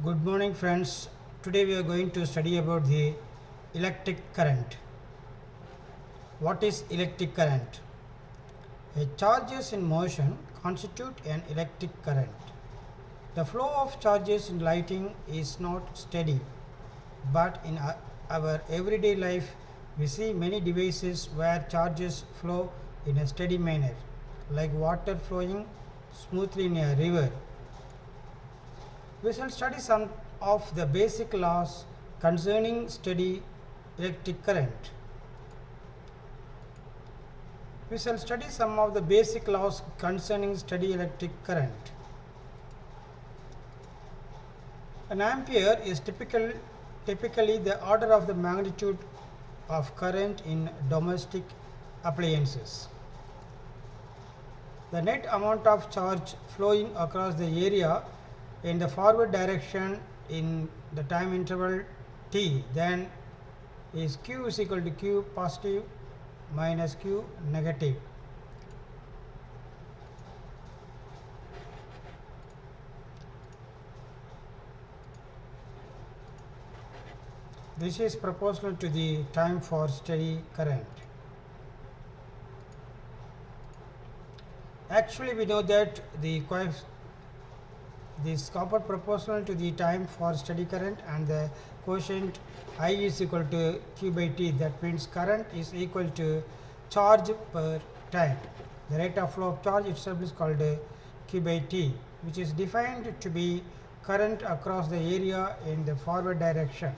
Good morning, friends. Today we are going to study about the electric current. What is electric current? A charges in motion constitute an electric current. The flow of charges in lighting is not steady, but in our everyday life we see many devices where charges flow in a steady manner, like water flowing smoothly in a river. We shall study some of the basic laws concerning steady electric current. We shall study some of the basic laws concerning steady electric current. An ampere is typically the order of the magnitude of current in domestic appliances. The net amount of charge flowing across the area in the forward direction in the time interval t then is q is equal to q positive minus q negative. This is proportional to the time for steady current. Actually, we know that this component proportional to the time for steady current, and the quotient I is equal to q by t. That means current is equal to charge per time. The rate of flow of charge itself is called q by t, which is defined to be current across the area in the forward direction.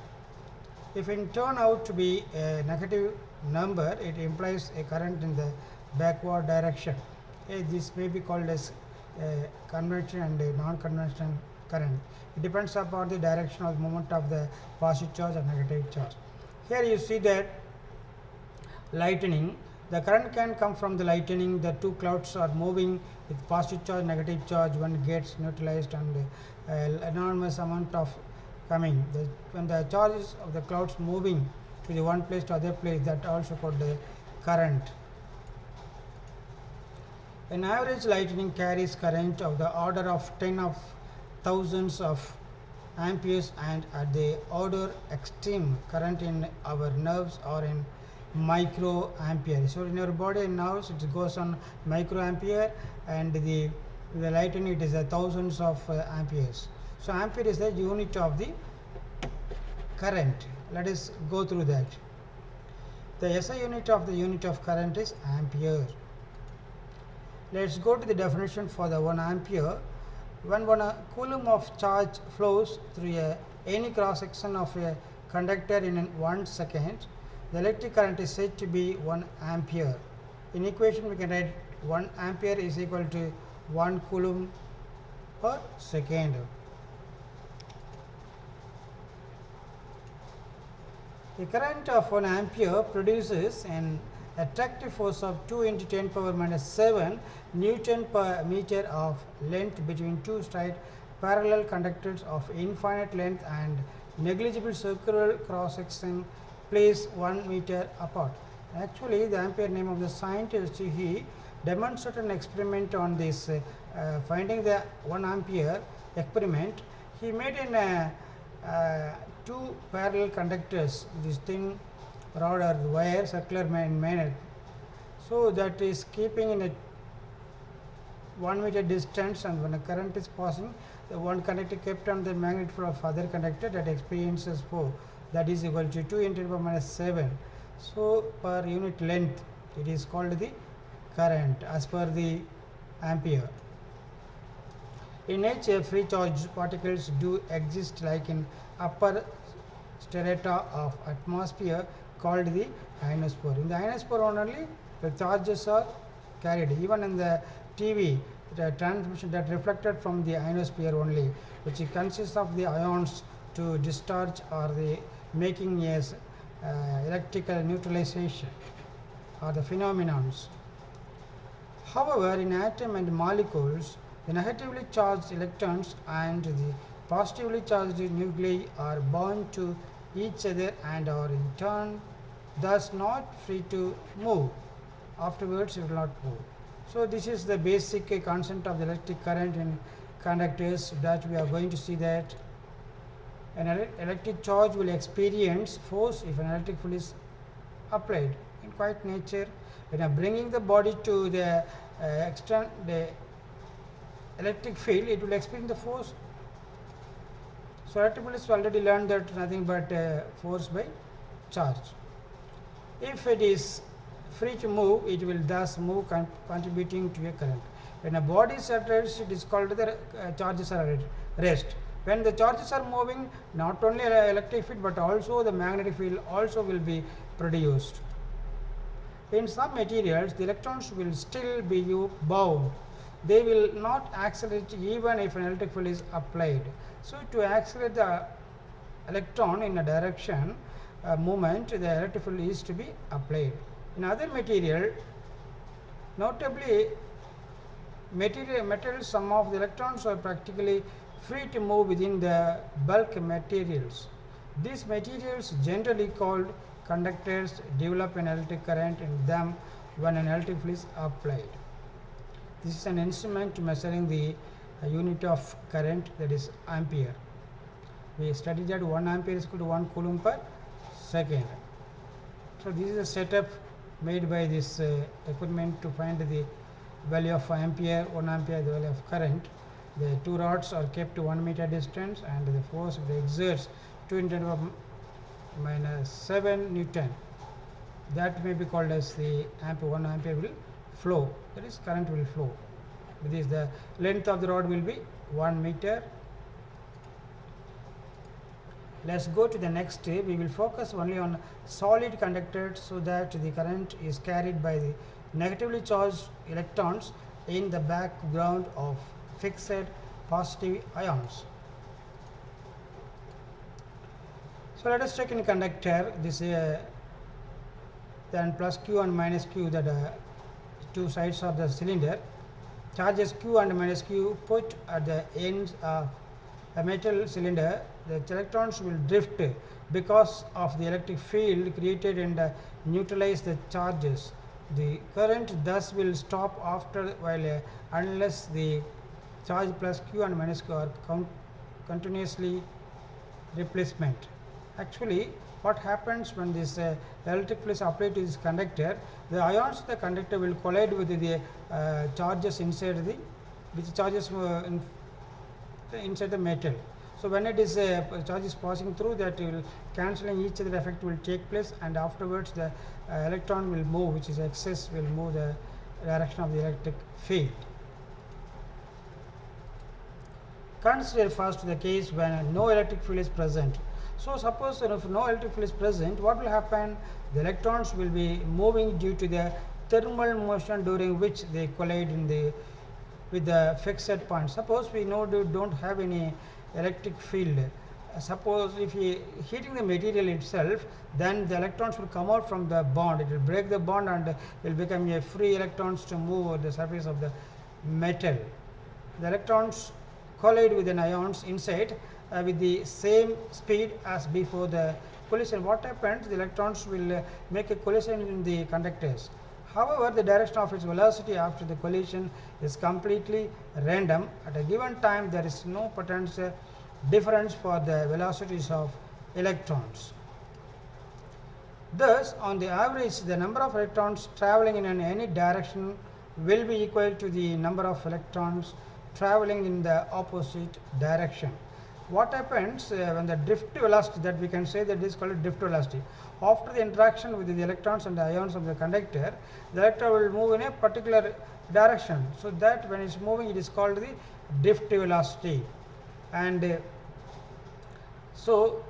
If it turn out to be a negative number, it implies a current in the backward direction. This may be called as conventional and a non-conventional current. It depends upon the direction of movement of the positive charge and negative charge. Here you see that lightning, the current can come from the lightning. The two clouds are moving with positive charge, negative charge. One gets neutralized and enormous amount of coming. When the charges of the clouds moving to the one place to other place, that also called the current. An average lightning carries current of the order of 10 of thousands of amperes, and at the order extreme current in our nerves or in micro ampere. So in our body and nerves it goes on microampere, and the lightning it is a thousands of amperes. So ampere is the unit of the current. Let us go through that. The SI unit of the unit of current is ampere. Let's go to the definition for the 1 ampere. When 1 coulomb of charge flows through any cross section of a conductor in 1 second, the electric current is said to be 1 ampere. In equation we can write 1 ampere is equal to 1 coulomb per second. The current of 1 ampere produces an attractive force of 2 into 10 power minus 7 Newton per meter of length between two straight parallel conductors of infinite length and negligible circular cross section placed 1 meter apart. Actually, the Ampere name of the scientist, he demonstrated an experiment on this finding the 1 ampere experiment. He made in two parallel conductors, this thin rod or wire circular manner, so that is keeping in a 1 meter distance, and when a current is passing, the one conductor kept on the magnet of other conductor that experiences flow, that is equal to 2 into 10 power minus 7. So per unit length it is called the current as per the ampere. In nature, free charge particles do exist, like in upper strata of atmosphere called the ionosphere. In the ionosphere only the charges are carried. Even in the TV, the transmission that reflected from the ionosphere only, which consists of the ions to discharge or the making as electrical neutralization or the phenomenons. However, in atom and molecules, the negatively charged electrons and the positively charged nuclei are bound to each other and are in turn thus not free to move. Afterwards, it will not move. So this is the basic concept of the electric current in conductors that we are going to see that. An electric charge will experience force if an electric field is applied. In quite nature, when I am bringing the body to the the electric field, it will experience the force. So electrolysis already learned that nothing but force by charge. If it is free to move, it will thus move, contributing to a current. When a body is at rest, it is called the charges are at rest. When the charges are moving, not only electric field but also the magnetic field also will be produced. In some materials, the electrons will still be bound. They will not accelerate even if an electric field is applied. So, to accelerate the electron in a direction movement, the electric field is to be applied. In other material, notably metals, some of the electrons are practically free to move within the bulk materials. These materials, generally called conductors, develop an electric current in them when an electric field is applied. This is an instrument measuring the unit of current, that is ampere. We studied that 1 ampere is equal to 1 coulomb per second. So, this is a setup made by this equipment to find the value of ampere, 1 ampere, the value of current. The two rods are kept to 1 meter distance and the force it exerts 2 × 10⁻⁷ Newton. That may be called as the ampere. 1 ampere will flow, that is current will flow. With this, the length of the rod will be 1 meter. Let us go to the next step. We will focus only on solid conductors so that the current is carried by the negatively charged electrons in the background of fixed positive ions. So, let us take in conductor this then plus q and minus q, that two sides of the cylinder. Charges q and minus q put at the ends of a metal cylinder. The electrons will drift because of the electric field created and neutralize the charges. The current thus will stop after while unless the charge plus q and minus q are continuously replacement. Actually, what happens when this electric field is applied to this conductor, the ions of the conductor will collide with the charges inside the inside the metal. So, when it is charge is passing through, that will cancelling each other effect will take place, and afterwards the electron will move, which is excess will move the direction of the electric field. Consider first the case when no electric field is present. So, suppose if no electric field is present, what will happen? The electrons will be moving due to the thermal motion during which they collide with the fixed point. Suppose we know do not have any electric field. Suppose if we heating the material itself, then the electrons will come out from the bond. It will break the bond and will become a free electrons to move over the surface of the metal. The electrons collide with the ions inside with the same speed as before the collision. What happens? The electrons will make a collision in the conductors. However, the direction of its velocity after the collision is completely random. At a given time, there is no potential difference for the velocities of electrons. Thus, on the average, the number of electrons traveling in any direction will be equal to the number of electrons traveling in the opposite direction. What happens when the drift velocity, that we can say that is called drift velocity. After the interaction with the electrons and the ions of the conductor, the electron will move in a particular direction. So, that when it is moving, it is called the drift velocity, and so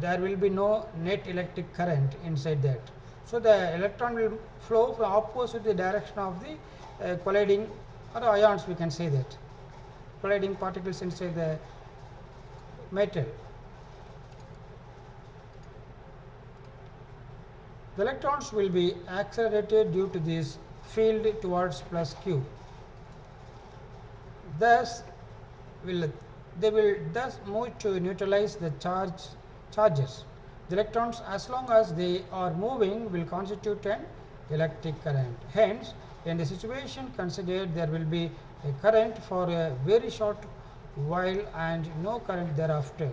there will be no net electric current inside that. So, the electron will flow from opposite the direction of the colliding or ions, we can say that colliding particles inside the metal. The electrons will be accelerated due to this field towards plus q. Thus, they will thus move to neutralize the charges. The electrons, as long as they are moving, will constitute an electric current. Hence, in the situation considered, there will be a current for a very short while and no current thereafter.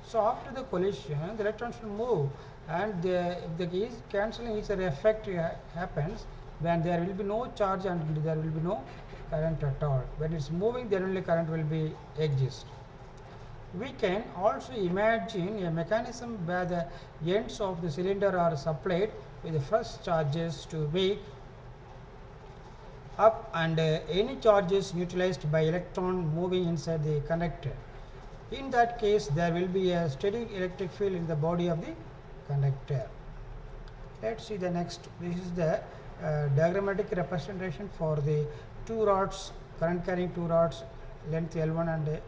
So after the collision, the electrons will move, and if the cancelling each other effect happens, then there will be no charge and there will be no current at all. When it's moving, then only current will be exist. We can also imagine a mechanism where the ends of the cylinder are supplied with the first charges to make up, and any charges neutralized by electron moving inside the conductor. In that case, there will be a steady electric field in the body of the conductor. Let's see the next. This is the diagrammatic representation for the two rods, current carrying two rods, length L1 and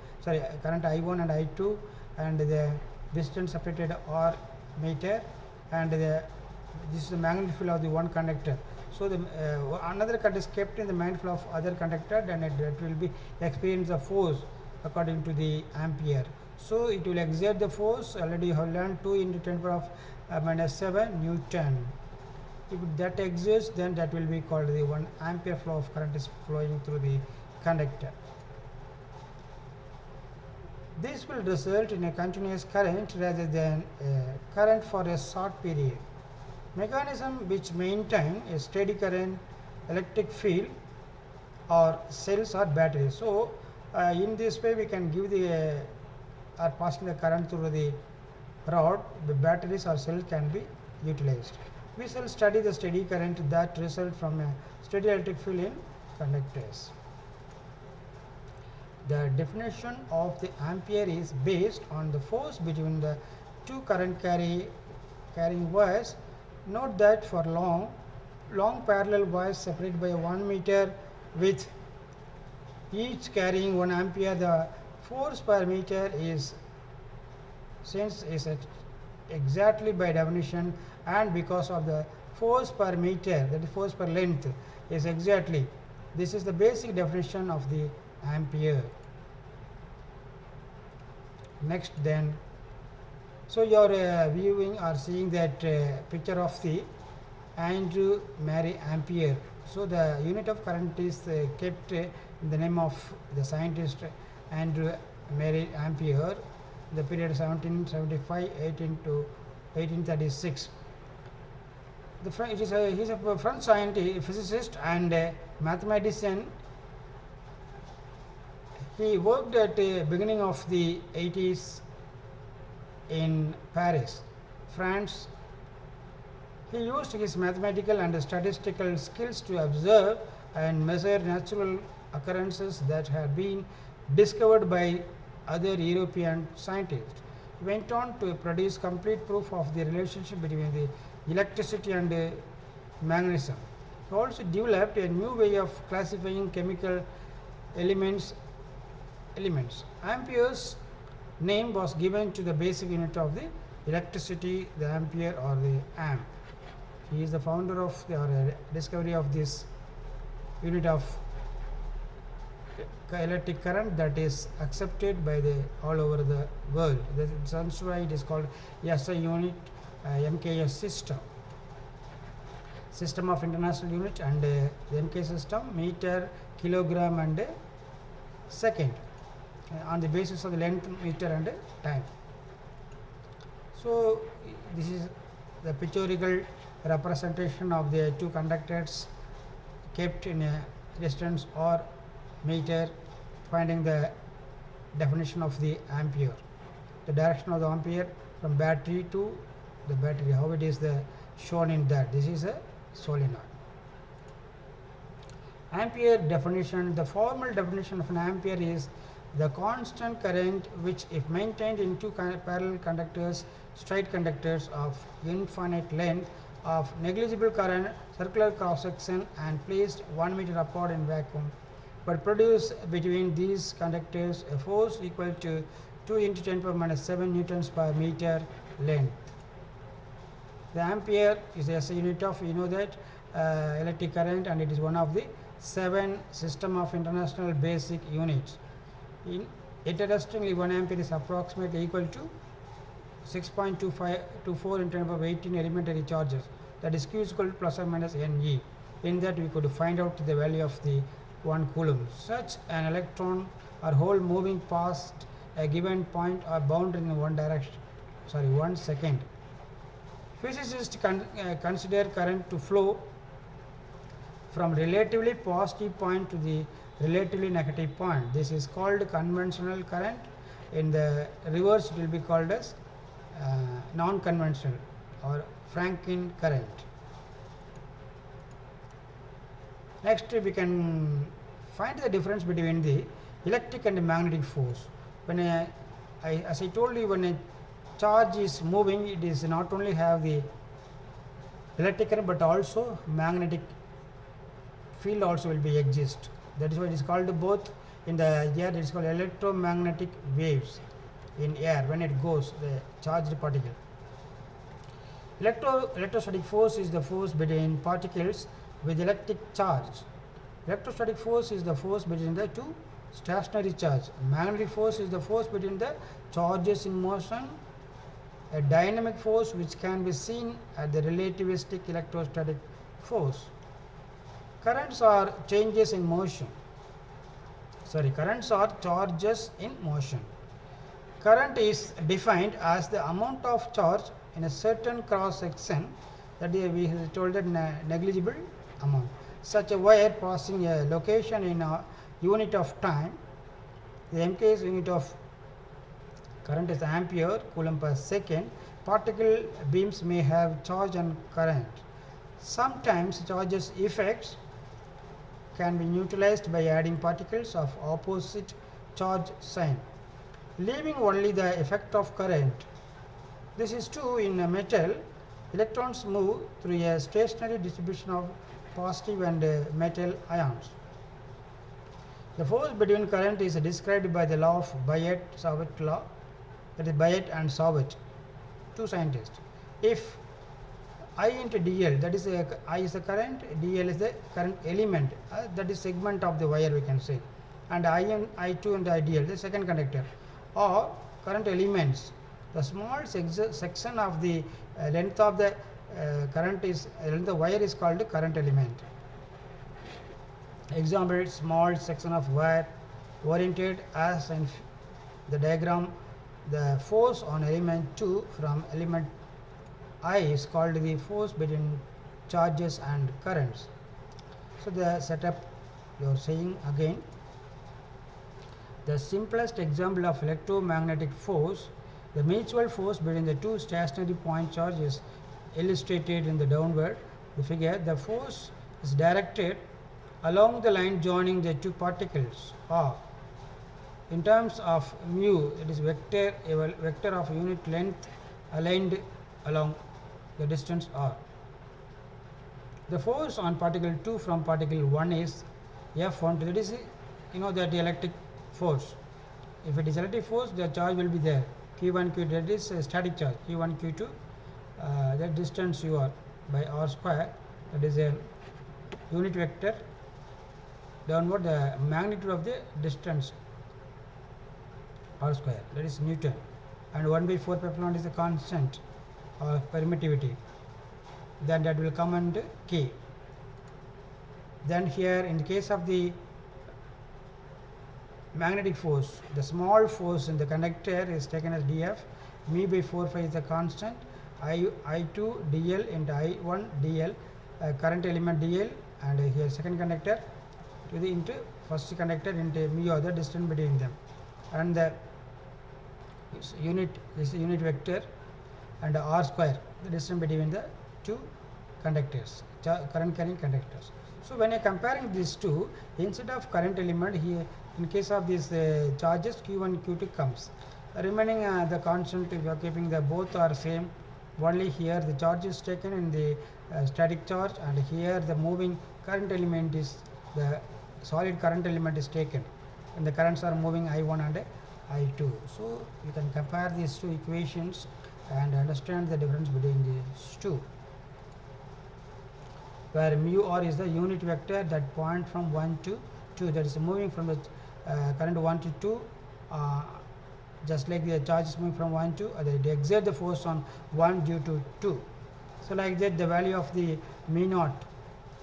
current I1 and I2, and the distance separated R meter, and this is the magnetic field of the one conductor. So the another current is kept in the magnetic field of other conductor, then it will be experience of force according to the ampere. So it will exert the force. Already you have learned 2 into 10 power of minus 7 Newton. If that exists, then that will be called the 1 ampere flow of current is flowing through the conductor. This will result in a continuous current rather than a current for a short period. Mechanism which maintain a steady current, electric field, or cells or batteries. So in this way we can give the or passing the current through the rod, the batteries or cells can be utilized. We shall study the steady current that result from a steady electric field in conductors. The definition of the ampere is based on the force between the two current carrying wires. Note that for long parallel wires separated by 1 meter with each carrying 1 ampere, the force per meter is exactly by definition, and because of the force per meter, that is force per length, is exactly. This is the basic definition of the ampere. Next then, so you are viewing or seeing that picture of the Andrew Mary ampere. So the unit of current is kept in the name of the scientist Andrew Mary ampere, the period 1775 18 to 1836. He is a French scientist, physicist and mathematician. He worked at the beginning of the 80s in Paris, France. He used his mathematical and statistical skills to observe and measure natural occurrences that had been discovered by other European scientists. He went on to produce complete proof of the relationship between the electricity and magnetism. He also developed a new way of classifying chemical elements. Ampere's name was given to the basic unit of the electricity, the ampere or the amp. He is the founder of the discovery of this unit of electric current that is accepted by the all over the world. That's why it is called SI unit, MKS system of international unit, and the MK system meter, kilogram and second, on the basis of the length, meter and time. So this is the pictorial representation of the two conductors kept in a distance or meter, finding the definition of the ampere, the direction of the ampere from battery to the battery, how it is shown in that. This is a solenoid. Ampere definition. The formal definition of an ampere is the constant current which, if maintained in two parallel conductors, straight conductors of infinite length, of negligible current, circular cross section, and placed 1 meter apart in vacuum, but produce between these conductors a force equal to 2 into 10 power minus 7 newtons per meter length. The ampere is a unit of, you know that, electric current, and it is one of the 7 system of international basic units. Interestingly, 1 ampere is approximately equal to 6.24 in terms of 18 elementary charges, that is Q is equal to plus or minus Ne. In that we could find out the value of the 1 coulomb. Such an electron or hole moving past a given point are bound in one direction, 1 second. Physicists consider current to flow from relatively positive point to the relatively negative point. This is called conventional current. In the reverse, it will be called as non-conventional or Franklin current. Next, we can find the difference between the electric and magnetic force. When as I told you, when a charge is moving, it is not only have the electric current but also magnetic field also will be exist. That is why it is called both in the air. It is called electromagnetic waves in air when it goes the charged particle. Electrostatic force is the force between particles with electric charge. Electrostatic force is the force between the two stationary charge. Magnetic force is the force between the charges in motion. A dynamic force which can be seen at the relativistic electrostatic force. Currents are changes in motion. Currents are charges in motion. Current is defined as the amount of charge in a certain cross section, that is, we have told that negligible amount. Such a wire passing a location in a unit of time. The MKS unit of current is ampere coulomb per second. Particle beams may have charge and current. Sometimes charges effects can be neutralized by adding particles of opposite charge sign, leaving only the effect of current. This is true in a metal. Electrons move through a stationary distribution of positive and metal ions. The force between current is described by the law of Biot-Savart law, that is Biot and Savart, two scientists. If I into dl, that is I is the current, dl is the current element, that is segment of the wire we can say, and I2 and idl, the second conductor, or current elements. The small section of the length of the current is length of the wire is called current element. Example: small section of wire oriented as in the diagram. The force on element 2 from element I is called the force between charges and currents. So the setup you are saying again. The simplest example of electromagnetic force, the mutual force between the two stationary point charges, is illustrated in the downward the figure. The force is directed along the line joining the two particles, or in terms of mu, it is vector of unit length aligned along the distance r. The force on particle 2 from particle 1 is F1. That is, that the electric force. If it is electric force, the charge will be there. Q1, Q2, that is a static charge. Q1, Q2, that distance u r by r square, that is a unit vector downward, the magnitude of the distance r square, that is Newton, and 1 by 4 pi epsilon is the constant or permittivity, then that will come under K. Then here in the case of the magnetic force, the small force in the conductor is taken as dF, mu by 4 pi is the constant, I2 dl into I1 dl, current element dl, and here second conductor to the into first conductor into mu or the distance between them, and the unit vector and r square, the distance between the two conductors, current carrying conductors. So when you comparing these two, instead of current element here, in case of these charges, Q1 Q2 comes, remaining the constant, if you are keeping the both are same, only here the charge is taken in the static charge, and here the moving current element is the solid current element is taken, and the currents are moving I1 and I2. So you can compare these two equations and understand the difference between these two, where mu r is the unit vector that point from 1 to 2, that is moving from the current 1 to 2, just like the charge is moving from 1 to they exert the force on 1 due to 2. So like that, the value of the mu naught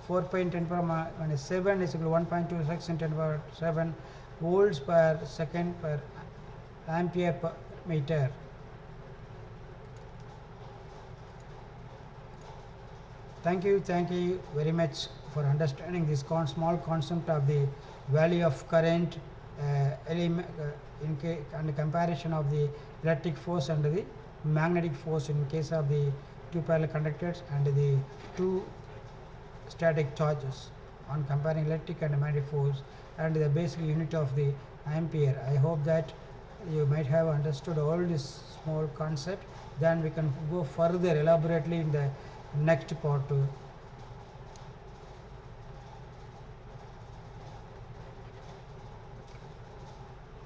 4 pi in 10 power minus 7 is equal to 1.26 in 10 power 7 volts per second per ampere per meter. Thank you very much for understanding this small concept of the value of current in comparison of the electric force and the magnetic force in case of the two parallel conductors and the two static charges on comparing electric and magnetic force and the basic unit of the ampere. I hope that you might have understood all this small concept. Then we can go further elaborately in the next part.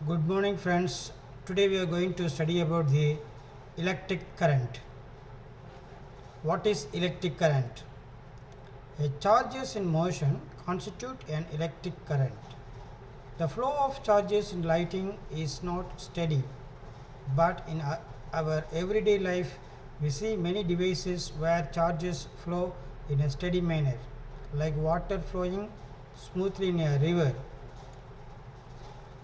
Good morning friends. Today we are going to study about the electric current. What is electric current? Charges in motion constitute an electric current. The flow of charges in lighting is not steady, but in our everyday life we see many devices where charges flow in a steady manner, like water flowing smoothly in a river.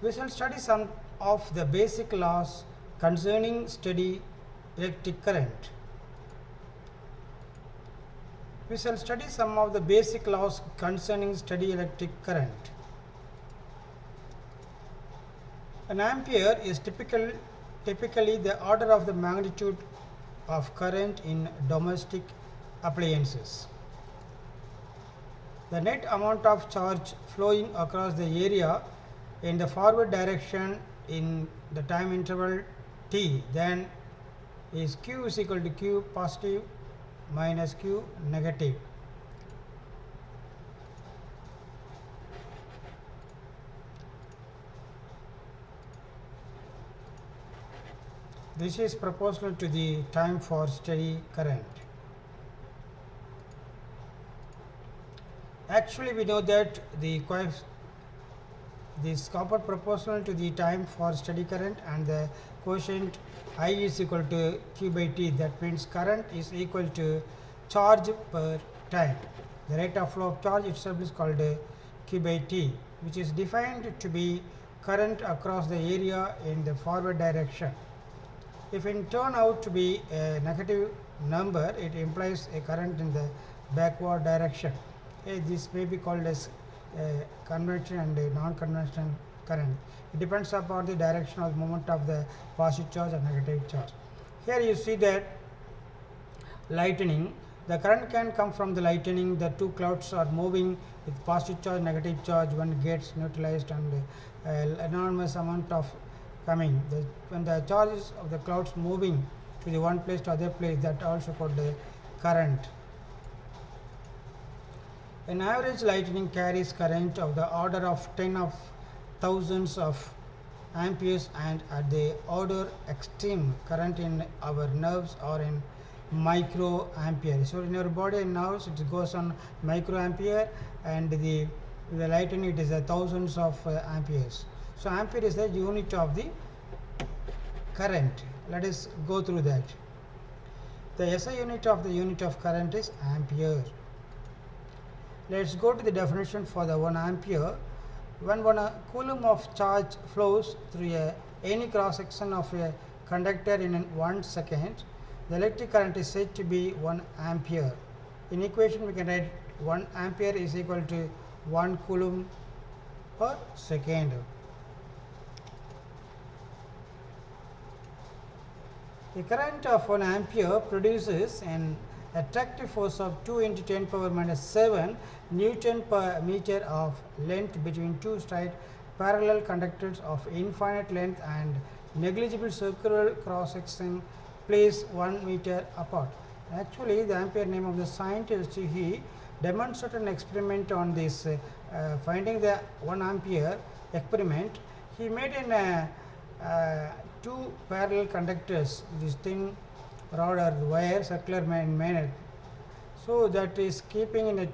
We shall study some of the basic laws concerning steady electric current. We shall study some of the basic laws concerning steady electric current. An ampere is typically the order of the magnitude of current in domestic appliances. The net amount of charge flowing across the area in the forward direction in the time interval t then is q is equal to q positive minus q negative. This is proportional to the time for steady current. Actually, we know that this component proportional to the time for steady current and the quotient I is equal to q by t. That means current is equal to charge per time. The rate of flow of charge itself is called q by t, which is defined to be current across the area in the forward direction. If it turn out to be a negative number, it implies a current in the backward direction. This may be called as conventional and non-conventional current. It depends upon the direction of movement of the positive charge and negative charge. Here you see that lightning, the current can come from the lightning. The two clouds are moving with positive charge, negative charge. One gets neutralized and enormous amount of coming. When the charges of the clouds moving to the one place to other place, that also called the current. An average lightning carries current of the order of 10 of thousands of amperes, and at the order extreme current in our nerves or in microampere. So in your body and nerves it goes on microampere, and the lightning it is a thousands of amperes. So ampere is the unit of the current. Let us go through that. The SI unit of current is ampere. Let's go to the definition for the 1 ampere. When 1 coulomb of charge flows through any cross section of a conductor in 1 second, the electric current is said to be 1 ampere. In equation we can write 1 ampere is equal to 1 coulomb per second. The current of 1 ampere produces an attractive force of 2 into 10 power minus 7 Newton per meter of length between two straight parallel conductors of infinite length and negligible circular cross section placed 1 meter apart. Actually, the ampere name of the scientist, he demonstrated an experiment on this finding the 1 ampere experiment. He made an two parallel conductors, this thin rod or wire circular manner, so that is keeping in a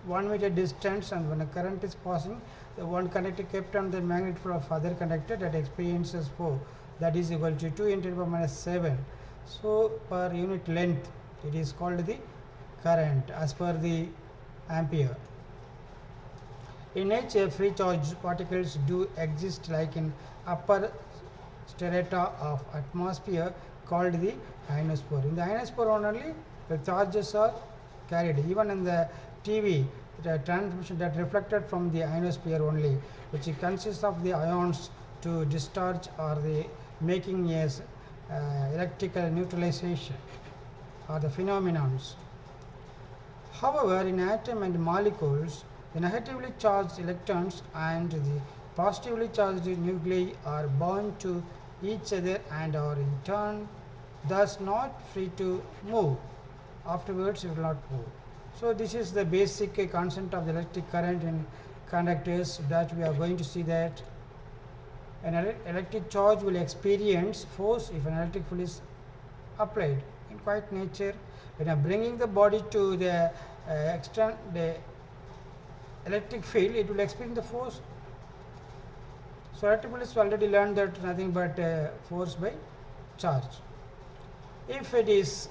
1 meter distance, and when a current is passing, the one conductor kept on the magnet field of other conductor that experiences flow, that is equal to 2 into 10 power minus 7. So per unit length it is called the current as per the ampere. In nature, free charge particles do exist like in upper strata of atmosphere called the ionosphere. In the ionosphere only the charges are carried. Even in the TV, the transmission that reflected from the ionosphere only, which consists of the ions to discharge or the making a electrical neutralization or the phenomenons. However, in atom and molecules, the negatively charged electrons and the positively charged nuclei are bound to each other and are in turn thus not free to move. Afterwards, it will not move. So, this is the basic concept of the electric current in conductors, that we are going to see that an electric charge will experience force if an electric field is applied. In quite nature, when I am bringing the body to the the electric field, it will experience the force. So, electric field is already learned that nothing but force by charge. If it is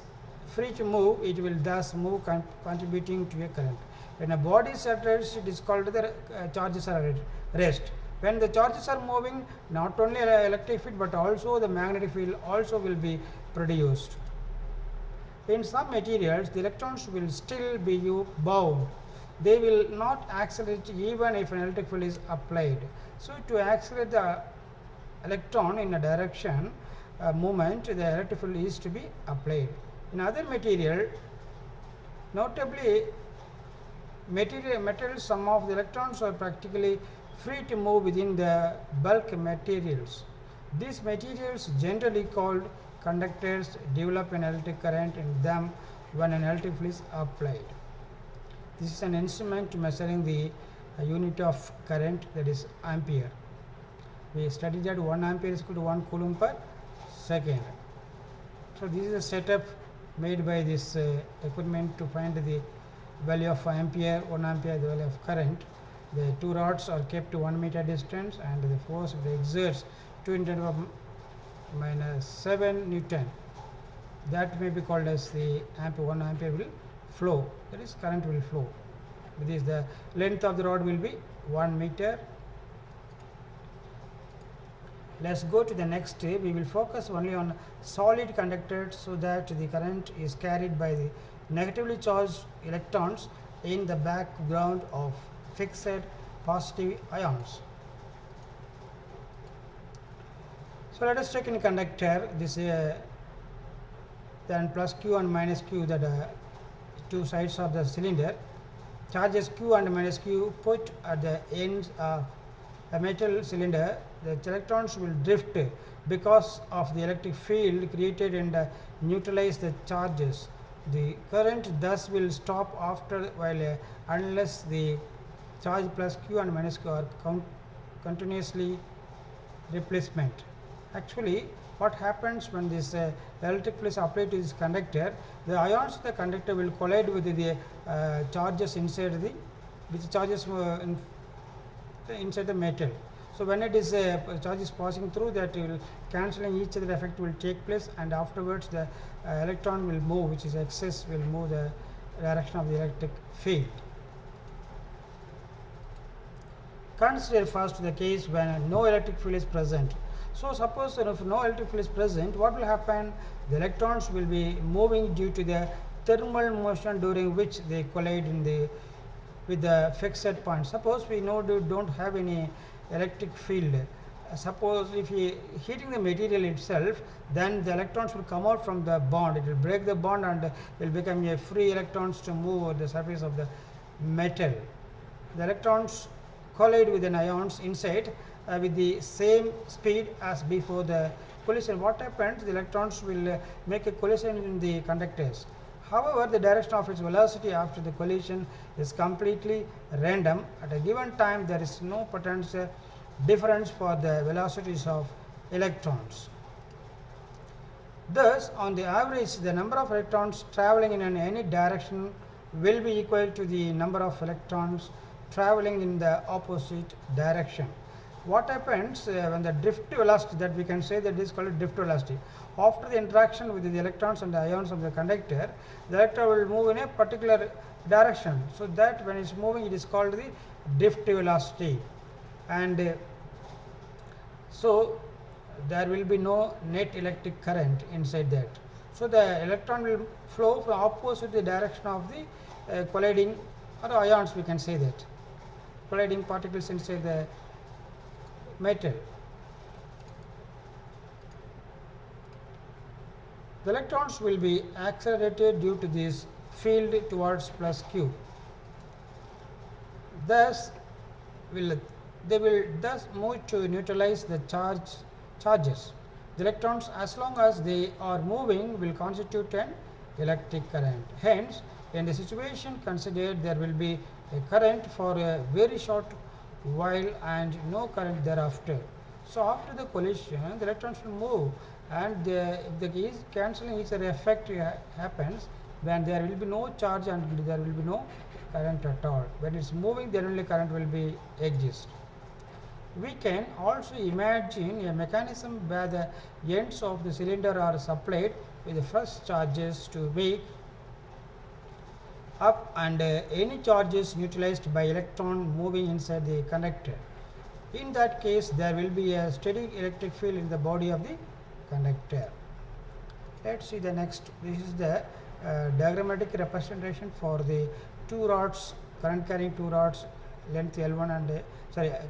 free to move, it will thus move, contributing to a current. When a body is at rest, it is called the charges are at rest. When the charges are moving, not only electric field but also the magnetic field also will be produced. In some materials, the electrons will still be bound. They will not accelerate even if an electric field is applied. So, to accelerate the electron in a direction movement, the electric field is to be applied. In other material, notably metals, some of the electrons are practically free to move within the bulk materials. These materials, generally called conductors, develop an electric current in them when an electric field is applied. This is an instrument measuring the unit of current, that is ampere. We studied that 1 ampere is equal to 1 coulomb per second. So, this is a setup made by this equipment to find the value of ampere, 1 ampere, the value of current. The two rods are kept to 1 meter distance and the force it exerts 2 × 10⁻⁷ Newton. That may be called as the ampere. 1 ampere will flow, that is current will flow. This the length of the rod will be 1 meter. Let us go to the next step. We will focus only on solid conductors, so that the current is carried by the negatively charged electrons in the background of fixed positive ions. So, let us take in conductor this then plus q and minus q, that two sides of the cylinder. Charges q and minus q put at the ends of a metal cylinder. The electrons will drift because of the electric field created and neutralize the charges. The current thus will stop after while unless the charge plus q and minus q are continuously replacement. Actually, what happens when this electric field is applied to this conductor, the ions of the conductor will collide with the charges inside the inside the metal. So, when it is charge is passing through, that will cancelling each other effect will take place, and afterwards the electron will move, which is excess will move the direction of the electric field. Consider first the case when no electric field is present. So, suppose if no electric field is present, what will happen? The electrons will be moving due to the thermal motion during which they collide in the with the fixed point. Suppose we know do not have any electric field. Suppose if we heating the material itself, then the electrons will come out from the bond. It will break the bond and will become a free electrons to move over the surface of the metal. The electrons collide with the ions inside with the same speed as before the collision. What happens? The electrons will make a collision in the conductors. However, the direction of its velocity after the collision is completely random. At a given time, there is no potential difference for the velocities of electrons. Thus, on the average, the number of electrons traveling in any direction will be equal to the number of electrons traveling in the opposite direction. What happens when the drift velocity, that we can say that is called drift velocity. After the interaction with the electrons and the ions of the conductor, the electron will move in a particular direction. So, that when it is moving, it is called the drift velocity, and so there will be no net electric current inside that. So the electron will flow from opposite the direction of the colliding, or ions we can say that, colliding particles inside the metal. The electrons will be accelerated due to this field towards plus q. Thus, they will thus move to neutralize the charges. The electrons, as long as they are moving, will constitute an electric current. Hence, in the situation considered, there will be a current for a very short while and no current thereafter. So, after the collision, the electrons will move, and if the cancelling each other effect happens, then there will be no charge and there will be no current at all. When it is moving, then only current will be exist. We can also imagine a mechanism where the ends of the cylinder are supplied with the first charges to make up, and any charges neutralized by electron moving inside the conductor. In that case, there will be a steady electric field in the body of the conductor. Let's see the next. This is the diagrammatic representation for the two rods, current carrying two rods, length L1 and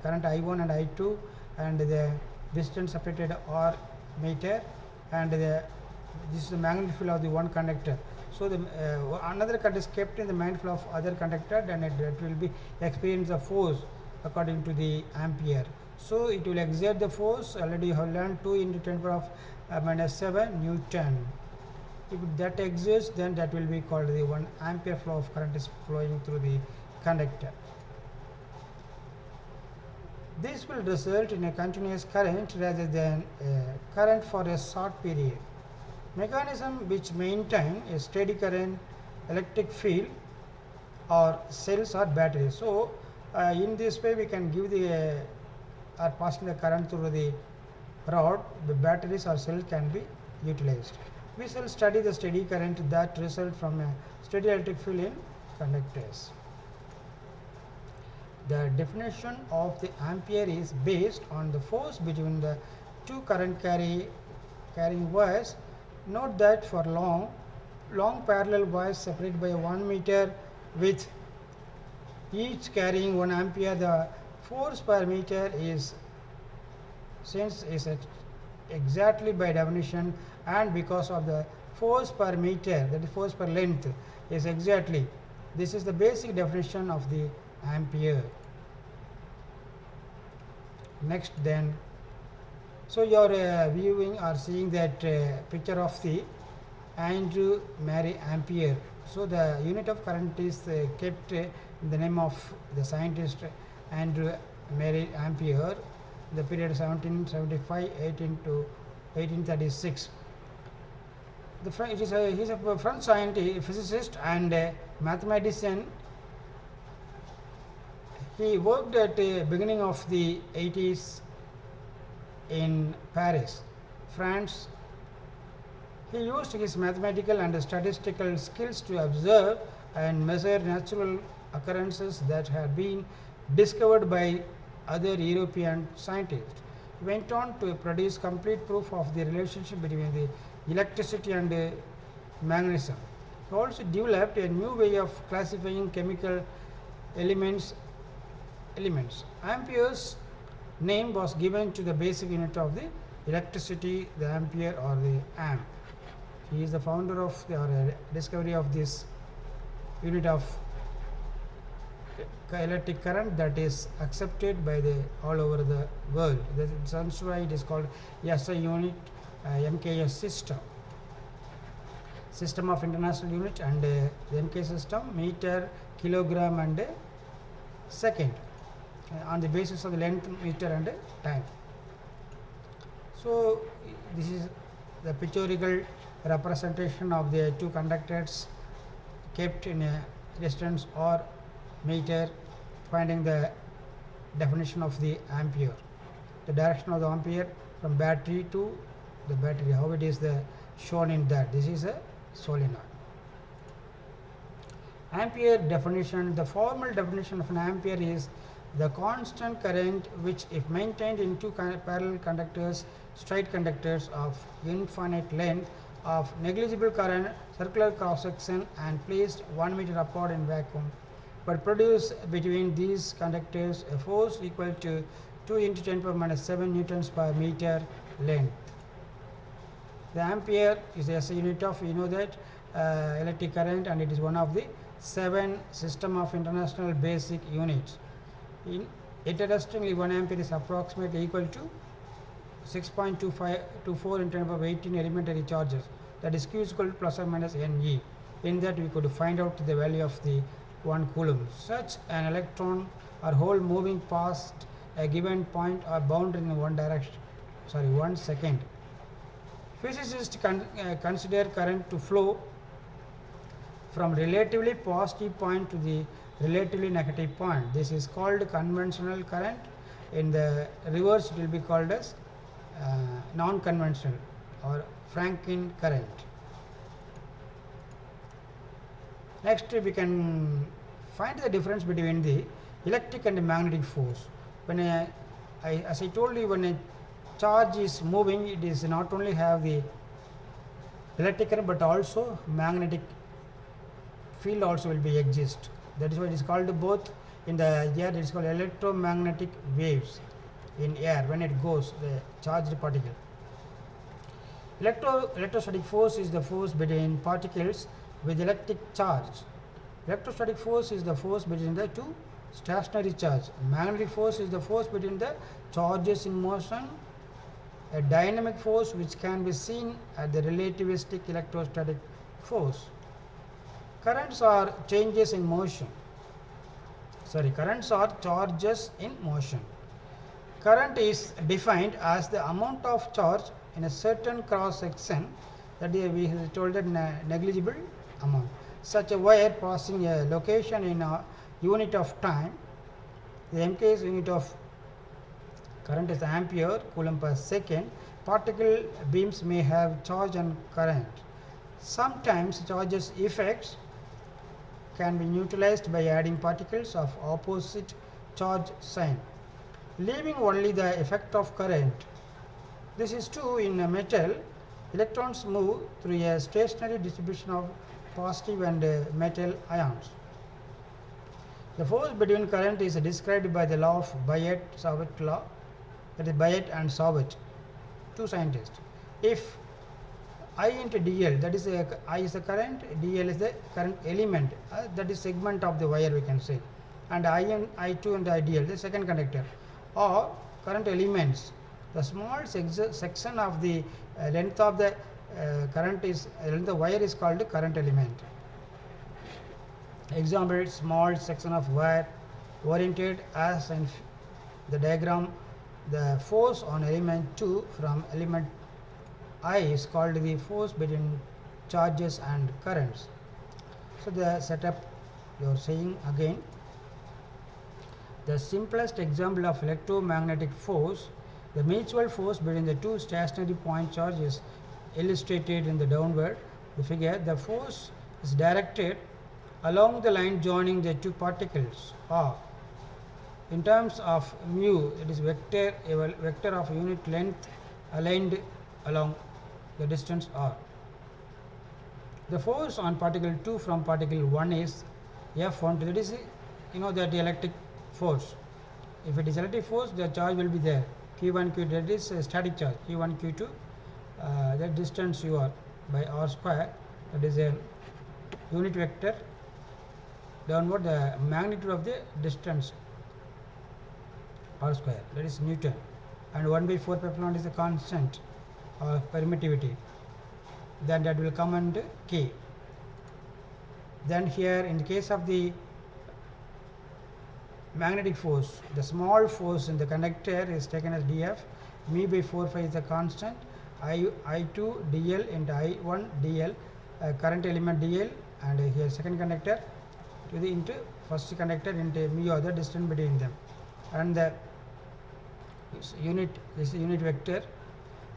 current I1 and I2, and the distance separated R meter, and this is the magnetic field of the one conductor. So the another current is kept in the magnetic field of other conductor, then it will be experience the force according to the ampere. So it will exert the force. Already you have learned 2 into 10 power of minus 7 Newton. If that exists, then that will be called the 1 ampere flow of current is flowing through the conductor. This will result in a continuous current rather than current for a short period. Mechanism which maintain a steady current, electric field, or cells or batteries. So in this way we can give the or passing the current through the rod, the batteries or cell can be utilized. We shall study the steady current that result from a steady electric field in conductors. The definition of the ampere is based on the force between the two current carrying wires. Note that for long parallel wires separated by 1 meter with each carrying 1 ampere, the force per meter is exactly by definition, and because of the force per meter, that is force per length, is exactly. This is the basic definition of the ampere. Next, then, so you are viewing or seeing that picture of the Andrew Mary ampere. So the unit of current is kept in the name of the scientist Andrew Mary ampere, the period 1775 18 to 1836. He is a French scientist, physicist and mathematician. He worked at the beginning of the 80s in Paris, France. He used his mathematical and statistical skills to observe and measure natural occurrences that had been discovered by other European scientists. He went on to produce complete proof of the relationship between the electricity and magnetism. He also developed a new way of classifying chemical elements. Ampere's name was given to the basic unit of the electricity, the ampere or the amp. He is the founder of the discovery of this unit of electric current that is accepted by the all over the world. That's why it is called SI unit, MKS system of international unit, and the MK system, meter, kilogram and second, on the basis of the length, meter and time. So this is the pictorial representation of the two conductors kept in a distance or meter, finding the definition of the ampere, the direction of the ampere from battery to the battery, how it is shown in that. This is a solenoid. Ampere definition. The formal definition of an ampere is The constant current which if maintained in two parallel conductors, straight conductors of infinite length of negligible current circular cross section and placed 1 meter apart in vacuum, but produce between these conductors a force equal to 2 into 10 power minus 7 newtons per meter length. The ampere is a unit of, you know that, electric current, and it is one of the 7 system of international basic units. Interestingly, 1 ampere is approximately equal to 6.2524 in 10 power 18 elementary charges, that is Q is equal to plus or minus Ne. In that we could find out the value of the 1 coulomb. Such an electron or hole moving past a given point are bound in one direction, 1 second. Physicists consider current to flow from relatively positive point to the relatively negative point. This is called conventional current. In the reverse, it will be called as non-conventional or Franklin current. Next, we can find the difference between the electric and magnetic force. When as I told you, when a charge is moving, it is not only have the electric current but also magnetic field also will be exist. That is why it is called both in the air. It is called electromagnetic waves in air when it goes the charged particle. Electrostatic force is the force between particles with electric charge. Electrostatic force is the force between the two stationary charge. Magnetic force is the force between the charges in motion. A dynamic force which can be seen at the relativistic electrostatic force. Currents are changes in motion. Currents are charges in motion. Current is defined as the amount of charge in a certain cross section, that is, we have told that negligible amount. Such a wire passing a location in a unit of time. The MKS unit of current is ampere coulomb per second. Particle beams may have charge and current. Sometimes charges effects can be neutralized by adding particles of opposite charge sign, leaving only the effect of current. This is true in a metal. Electrons move through a stationary distribution of positive and metal ions. The force between current is described by the law of Biot-Savart law, that is Biot and Savart, two scientists. If I into dl, that is I is the current, dl is the current element, that is segment of the wire we can say, and I2 and idl, the second conductor, or current elements. The small section of the length of the current is length of the wire is called the current element. Example: small section of wire oriented as in the diagram. The force on element 2 from element I is called the force between charges and currents. So the setup you are saying again. The simplest example of electromagnetic force, the mutual force between the two stationary point charges, illustrated in the downward the figure. The force is directed along the line joining the two particles, or in terms of mu, it is vector of unit length aligned along the distance r. The force on particle 2 from particle 1 is F1. That is, you know, that the electric force. If it is electric force, the charge will be there. Q1, Q2, that is static charge. Q1, Q2, that distance u r by r square, that is a unit vector downward, the magnitude of the distance r square, that is Newton, and 1 by 4 pi epsilon is the constant or permittivity, then that will come under K. Then here in the case of the magnetic force, the small force in the conductor is taken as dF, mu by 4 phi is the constant, I2 dl into I1 dl, current element dl, and here second conductor to the into first conductor into mu or the distance between them, and the unit, this is unit vector,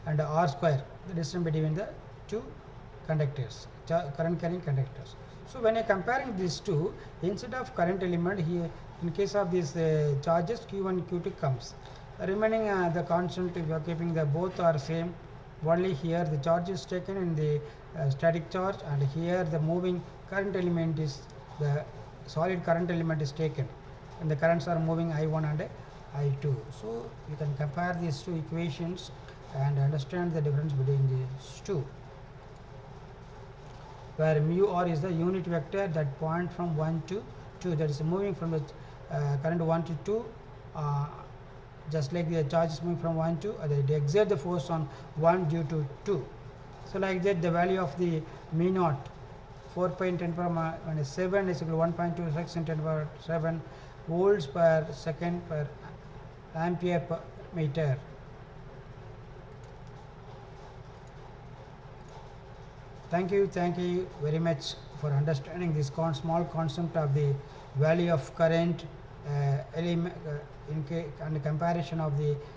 and r square, the distance between the two conductors, current carrying conductors. So when I comparing these two, instead of current element here, In case of these charges, q1 q2 comes. Remaining the constant, if you are keeping the both are same, only here the charge is taken in the static charge, and here the moving current element is the solid current element is taken, and the currents are moving I1 and I2. So you can compare these two equations and understand the difference between these two, where mu r is the unit vector that point from 1 to 2, that is moving from the current 1 to 2, just like the charge is moving from 1 to they exert the force on 1 due to 2. So like that, the value of the mu naught 4 pi 10 power minus 7 is equal to 1.26 in 10 power 7 volts per second per ampere per meter. Thank you very much for understanding this small concept of the value of current element and comparison of the